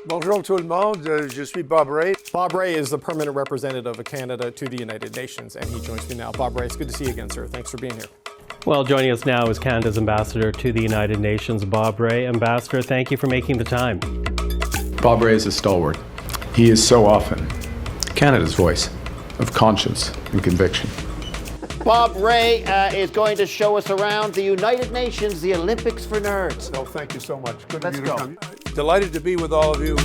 Bonjour tout le monde, je suis Bob Rae. Bob Rae is the permanent representative of Canada to the United Nations, and he joins me now. Bob Rae, it's good to see you again, sir. Thanks for being here. Well, joining us now is Canada's ambassador to the United Nations, Bob Rae. Ambassador, thank you for making the time. Bob Rae is a stalwart. He is so often Canada's voice of conscience and conviction. Bob Rae is going to show us around the United Nations, the Olympics for Nerds. Oh, thank you so much. Good Let's of you go. to come. Delighted to be with all of you.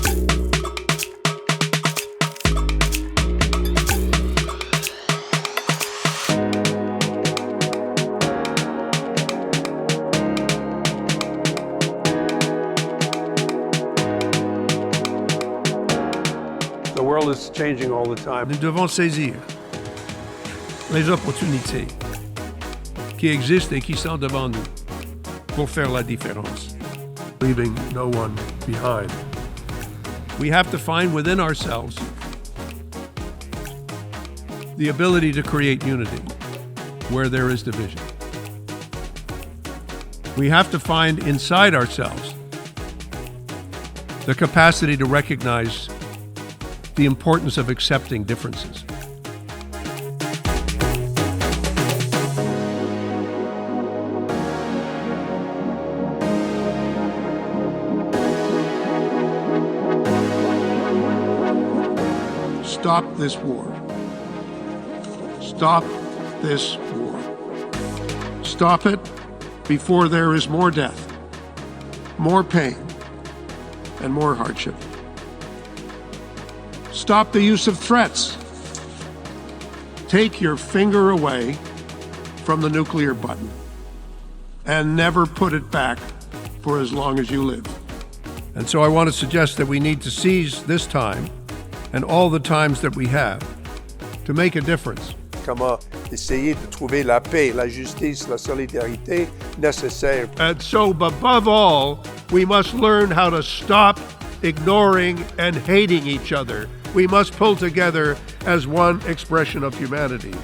The world is changing all the time. Nous devons saisir les opportunités qui existent et qui sont devant nous pour faire la différence, leaving no one behind. We have to find within ourselves the ability to create unity where there is division. We have to find inside ourselves the capacity to recognize the importance of accepting differences. Stop this war. Stop this war. Stop it before there is more death, more pain, and more hardship. Stop the use of threats. Take your finger away from the nuclear button and never put it back for as long as you live. And so I want to suggest that we need to seize this time and all the times that we have to make a difference. Comment essayer de trouver la paix, la justice, la solidarité nécessaire. And so, above all, we must learn how to stop ignoring and hating each other. We must pull together as one expression of humanity.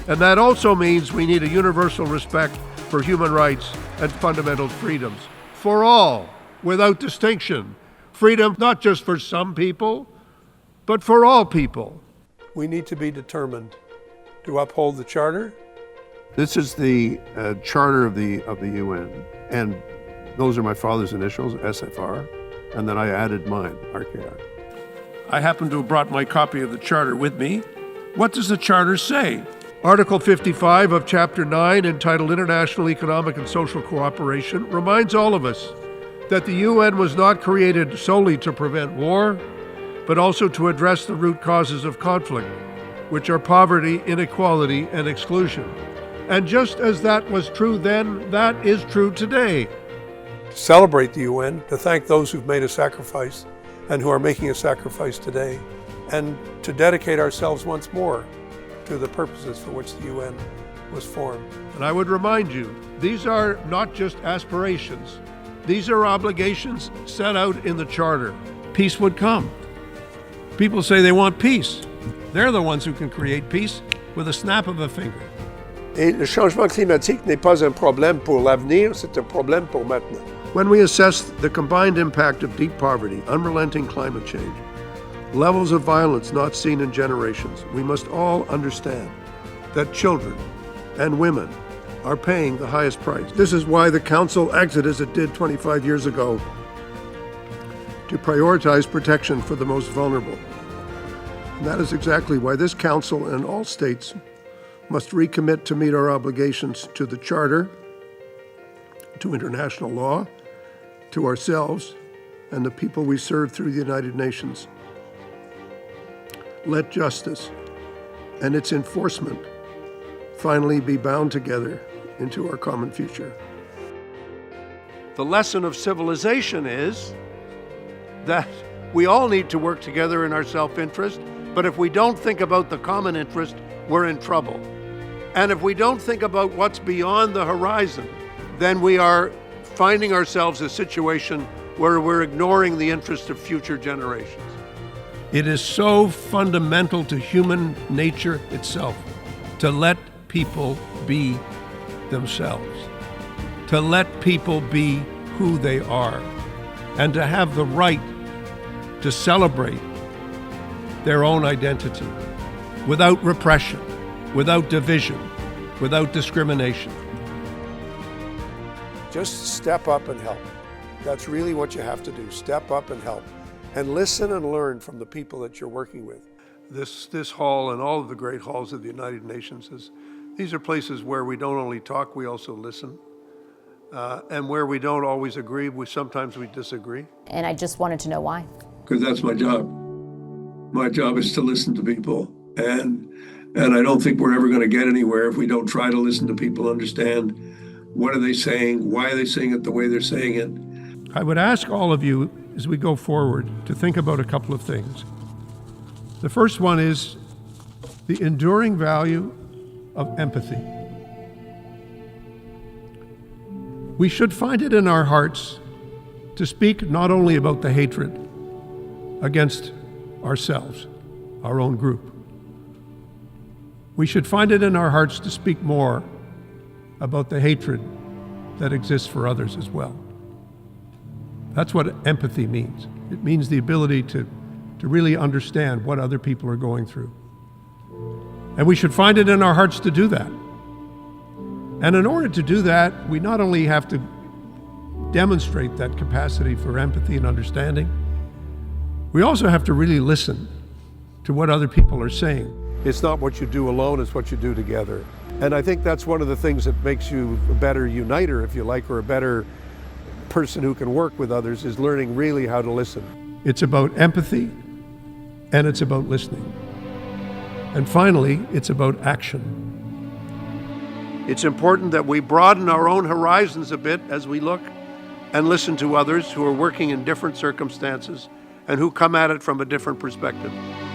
And that also means we need a universal respect for human rights and fundamental freedoms for all, without distinction. Freedom not just for some people, but for all people. We need to be determined to uphold the Charter. This is the charter of the UN, and those are my father's initials, SFR, and then I added mine, RKR. I happen to have brought my copy of the charter with me. What does the charter say? Article 55 of Chapter 9, entitled International Economic and Social Cooperation, reminds all of us that the UN was not created solely to prevent war, but also to address the root causes of conflict, which are poverty, inequality, and exclusion. And just as that was true then, that is true today. To celebrate the UN, to thank those who've made a sacrifice and who are making a sacrifice today, and to dedicate ourselves once more to the purposes for which the UN was formed. And I would remind you, these are not just aspirations. These are obligations set out in the Charter. Peace would come. People say they want peace. They're the ones who can create peace with a snap of a finger. Et le changement climatique n'est pas un problème pour l'avenir, c'est un problème pour maintenant. When we assess the combined impact of deep poverty, unrelenting climate change, levels of violence not seen in generations, we must all understand that children and women are paying the highest price. This is why the Council acted as it did 25 years ago to prioritize protection for the most vulnerable. And that is exactly why this Council and all states must recommit to meet our obligations to the Charter, to international law, to ourselves, and the people we serve through the United Nations. Let justice and its enforcement finally be bound together into our common future. The lesson of civilization is that we all need to work together in our self-interest, but if we don't think about the common interest, we're in trouble. And if we don't think about what's beyond the horizon, then we are finding ourselves in a situation where we're ignoring the interest of future generations. It is so fundamental to human nature itself to let people be themselves, to let people be who they are, and to have the right to celebrate their own identity without repression, without division, without discrimination. Just step up and help. That's really what you have to do. Step up and help. And listen and learn from the people that you're working with. This hall and all of the great halls of the United Nations, these are places where we don't only talk, we also listen. And where we don't always agree, sometimes we disagree. And I just wanted to know why. Because that's my job. My job is to listen to people. And I don't think we're ever going to get anywhere if we don't try to listen to people, understand what are they saying, why are they saying it the way they're saying it. I would ask all of you as we go forward to think about a couple of things. The first one is the enduring value of empathy. We should find it in our hearts to speak not only about the hatred against ourselves, our own group. We should find it in our hearts to speak more about the hatred that exists for others as well. That's what empathy means. It means the ability to really understand what other people are going through. And we should find it in our hearts to do that. And in order to do that, we not only have to demonstrate that capacity for empathy and understanding, we also have to really listen to what other people are saying. It's not what you do alone, it's what you do together. And I think that's one of the things that makes you a better uniter, if you like, or a better person who can work with others, is learning really how to listen. It's about empathy, and it's about listening. And finally, it's about action. It's important that we broaden our own horizons a bit as we look and listen to others who are working in different circumstances and who come at it from a different perspective.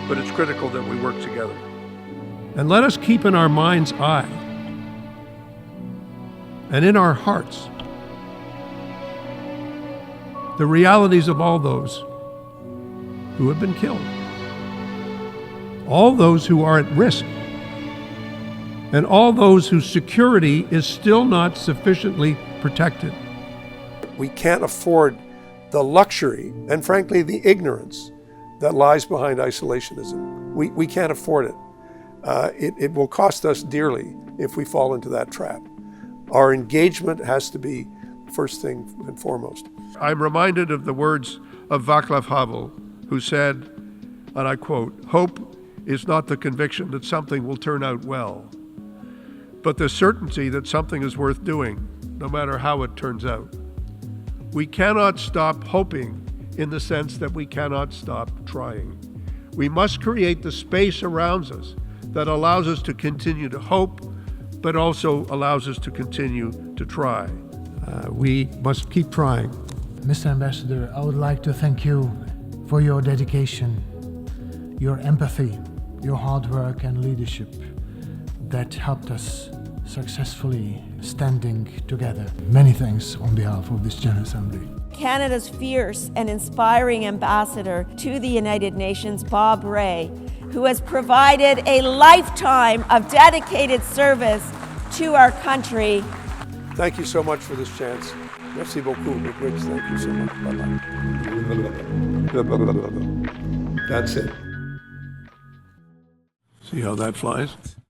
But it's critical that we work together. And let us keep in our mind's eye and in our hearts the realities of all those who have been killed, all those who are at risk, and all those whose security is still not sufficiently protected. We can't afford the luxury and frankly the ignorance that lies behind isolationism. We can't afford it. It will cost us dearly if we fall into that trap. Our engagement has to be first thing and foremost. I'm reminded of the words of Václav Havel, who said, and I quote, "Hope is not the conviction that something will turn out well, but the certainty that something is worth doing, no matter how it turns out." We cannot stop hoping in the sense that we cannot stop trying. We must create the space around us that allows us to continue to hope, but also allows us to continue to try. We must keep trying. Mr. Ambassador, I would like to thank you for your dedication, your empathy, your hard work and leadership that helped us successfully standing together. Many thanks on behalf of this General Assembly. Canada's fierce and inspiring ambassador to the United Nations, Bob Rae, who has provided a lifetime of dedicated service to our country. Thank you so much for this chance. Merci beaucoup, Rich. Thank you so much. Bye-bye. That's it. See how that flies?